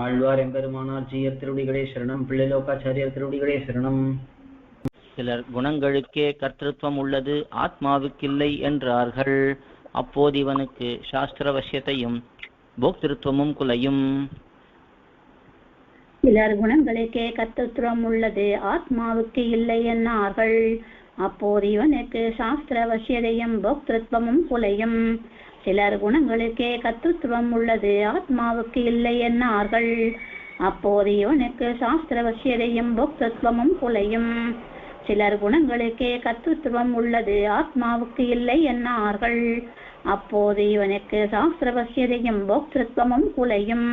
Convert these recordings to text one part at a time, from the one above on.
ஆழ்வார் எம்பெருமானார் ஜீயர் திருவடிகளே சரணம். பிள்ளைலோகாச்சாரியர் திருவடிகளே சரணம். சிலர் குணங்களுக்கே கர்த்தத்துவம் உள்ளது, ஆத்மாவுக்கில்லை என்றார்கள். அப்போது இவனுக்கு சாஸ்திரவசியத்தையும் போக்திருத்துவமும் குலையும். சிலர் குணங்களுக்கே கர்த்தத்துவம் உள்ளது, ஆத்மாவுக்கு இல்லை என்னார்கள். அப்போது இவனுக்கு சாஸ்திரவசியதையும் போக்திருத்துவமும் குலையும். சிலர் குணங்களுக்கே கர்த்தத்துவம் உள்ளது, ஆத்மாவுக்கு இல்லை என்னார்கள். அப்போது இவனுக்கு சாஸ்திரவசியதையும் போக்திருத்துவமும் குலையும். சிலர் குணங்களுக்கே கர்த்தத்துவம் உள்ளது, ஆத்மாவுக்கு இல்லை என்னார்கள். அப்போது இவனுக்கு சாஸ்திரவசியதையும் போக்திருத்துவமும் குலையும்.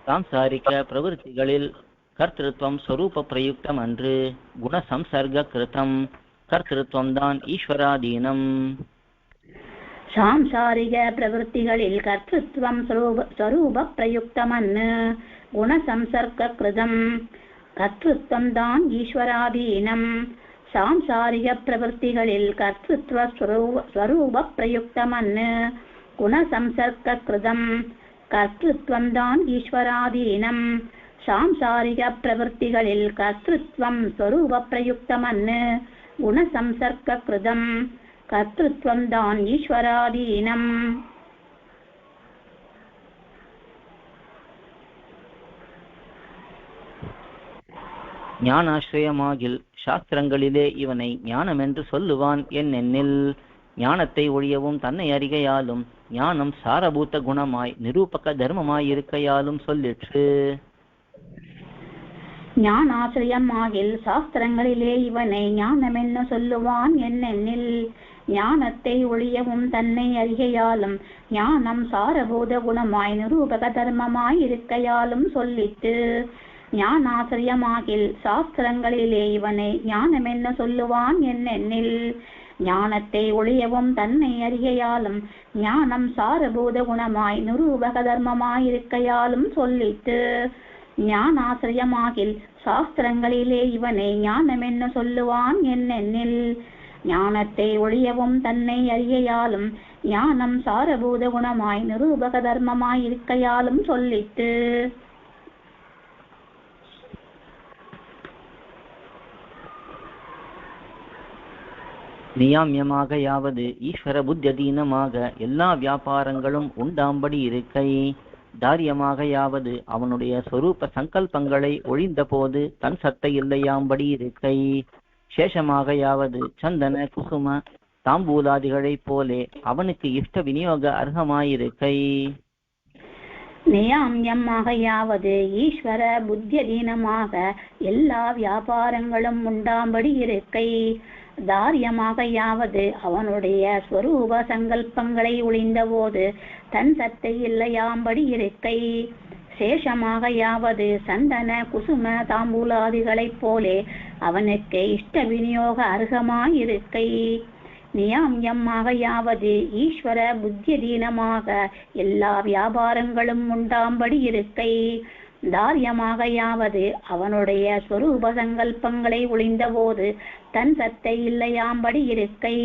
சாம்சாரிக பிரவருத்திகளில் கர்த்திருவம் ஸ்வரூப பிரயுக்தம் அன்று, குண சம்சர்க கிருத்தம். கர்த்திருவம் தான் ஈஸ்வராதீனம். சாம்சாரிக பிரவருத்திகளில் கர்த்திருவம் ஸ்வரூப பிரயுக்தம் அன்று, குண சம்சர்க கிருதம். கர்த்திருவம் தான் ஈஸ்வராதீனம். சாம்சாரிக பிரவருத்திகளில் கர்த்திருவ ஸ்வரூப பிரயுக்தம் அன்று, குண சம்சர்க கிருதம். கர்த்திருவம் தான் ஈஸ்வராதீனம். சாம்சாரிக பிரவருத்திகளில் கர்த்திருவம் ஸ்வரூப பிரயுக்தம் அன்று, குண சம்சர்க கிருதம். கர்த்திருவம் தான் ஈஸ்வராதீனம். ஞானாஸ்ரயமாகில் சாஸ்திரங்களிலே இவனை ஞானம் என்று சொல்லுவான் என்னென்னில். ஞானத்தை ஒழியவும் தன்னை அறிகையாலும், ஞானம் சாரபூத்த குணமாய் நிரூபக தர்மமாயிருக்கையாலும் சொல்லிற்று. ஞானாசிரியமாகில் சாஸ்திரங்களிலே இவனை ஞானம் என்ன சொல்லுவான் என்னென்னில். ஞானத்தை ஒழியவும் தன்னை அறிகையாலும், ஞானம் சாரபூத குணமாய் நிரூபக தர்மமாய் இருக்கையாலும் சொல்லிட்டு. ஞானாசிரியமாகில் சாஸ்திரங்களிலே இவனை ஞானம் என்ன சொல்லுவான் என்னென்னில். ஞானத்தை ஒழியவும் தன்னை அறிகையாலும், ஞானம் சாரபூத குணமாய் நிரூபக தர்மமாயிருக்கையாலும் சொல்லிட்டு. ஞானாசிரியமாகில் சாஸ்திரங்களிலே இவனை ஞானம் என்ன சொல்லுவான் என்னென்னில். ஞானத்தை ஒழியவும் தன்னை அறிகையாலும், ஞானம் சாரபூத குணமாய் நிரூபக தர்மமாயிருக்கையாலும் சொல்லிட்டு. நியாமியமாக யாவது ஈஸ்வர புத்தியதீனமாக எல்லா வியாபாரங்களும் உண்டாம்படி இருக்கை. தாரியமாக யாவது அவனுடைய சொரூப சங்கல்பங்களை ஒழிந்த போது தன் சத்தை இல்லையாம்படி இருக்கை. சேஷமாக யாவது சந்தன குசும தாம்பூலாதிகளைப் போலே அவனுக்கு இஷ்ட விநியோக அர்ஹமாயிருக்கை. நியாமியமாக யாவது ஈஸ்வர புத்தியதீனமாக எல்லா வியாபாரங்களும் உண்டாம்படி இருக்கை. தாரியமாக யாவது அவனுடைய ஸ்வரூப சங்கல்பங்களை ஒழிந்த போது தன் சத்தை இல்லையாம்படி இருக்கை. சேஷமாக யாவது சந்தன குசும தாம்பூலாதிகளைப் போலே அவனுக்கு இஷ்ட விநியோக அருகமாயிருக்கை. நியாமியமாக யாவது ஈஸ்வர புத்தியதீனமாக எல்லா வியாபாரங்களும் உண்டாம்படி இருக்கை. தாரியமாக யாவது அவனுடைய ஸ்வரூப சங்கல்பங்களை ஒழிந்த போது தன் சத்தை இல்லையாம்படி இருக்கை.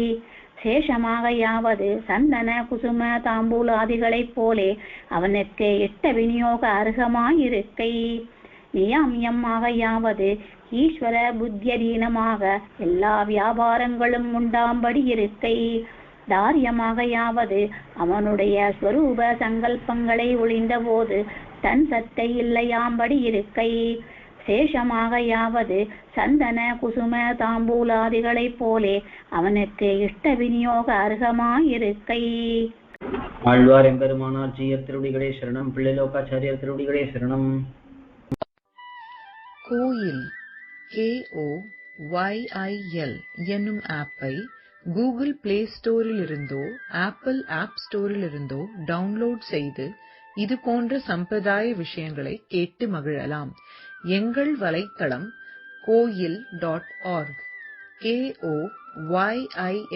சேஷமாக யாவது சந்தன குசும தாம்பூலாதிகளைப் போலே அவனுக்கு இஷ்ட விநியோக அருகமாயிருக்கை. நியாமியமாக யாவது ஈஸ்வர புத்தியதீனமாக எல்லா வியாபாரங்களும் உண்டாம்படி இருக்கை. தாரியமாக யாவது அவனுடைய ஸ்வரூப சங்கல்பங்களை ஒழிந்த போது தன் சத்தை இல்லையாம்படி இருக்கை. சேஷமாக யாவது சந்தன குசும தாம்பூலாதிகளைப் போலே அவனுக்கு இஷ்ட விநியோக அருகமாயிருக்கை. ஆழ்வார் எம்பெருமானார் ஜீயர் திருவடிகளே சரணம். பிள்ளைலோகாச்சாரியர் திருவடிகளே சரணம். கோயில் KOYIL என்னும் ஆப்பை கூகுள் பிளே ஸ்டோரில் இருந்தோ ஆப்பிள் ஆப் ஸ்டோரில் இருந்தோ டவுன்லோட் செய்து இது போன்ற சம்பிரதாய விஷயங்களை கேட்டு மகிழலாம். எங்கள் வலைத்தளம் koil.org KOYIL.org